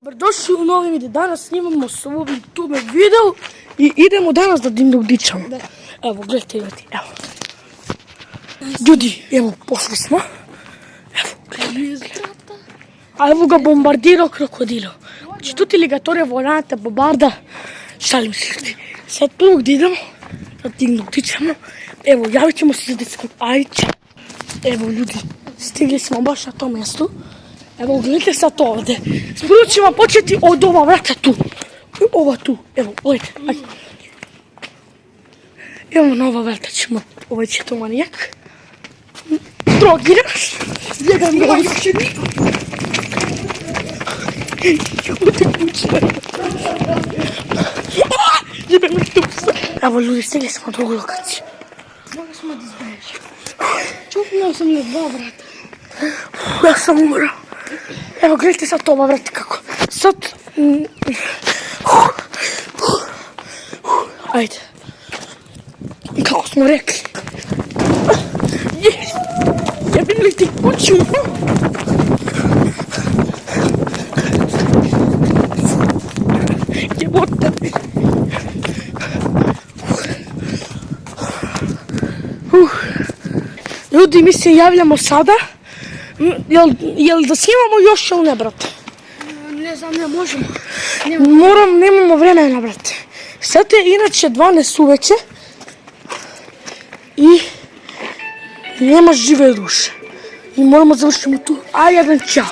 Dobrodošli u novi video. Danas snimamo s ovog YouTube video i idemo danas da dimnogdičamo. Evo, gledajte ljudi, evo. Ljudi, evo, pošli smo. Evo, gledajte. A evo ga bombardirao krokodilo. Znači, tutti ligatore volante, bombarda. Šalim se ljudi. Sad prvo gdje idemo da dimnogdičamo. Evo, javit ćemo se za 10 ajče. Evo ljudi, stigli smo baš na tom mjestu. Evo, gledajte sad to ovdje. Prvo ćemo početi od ova vrata tu. Ova tu, evo, gledajte, ajde. Evo na ova vrata ćemo, ovaj će to manijak. Drogiraš. Jedan ga učini. Jebem li tu se. Evo ljudi, stigli smo na drugu lokaciju. Mogli smo da izbiješ. Čupnao sam i od dva vrata. Ja sam umrao. Evo, gledajte sad to ova vrata kako. Sad... Ajde. Kako smo rekli. Jebim li ti kuću? Jebote. Ljudi, mi se javljamo sada. Jel da snimamo još ili ne, brate? Ne znam, ne možemo. Nemamo vremena, brate. Sad je inače 12 uveče i nema žive duše. I moramo završiti tu. A jedan čao.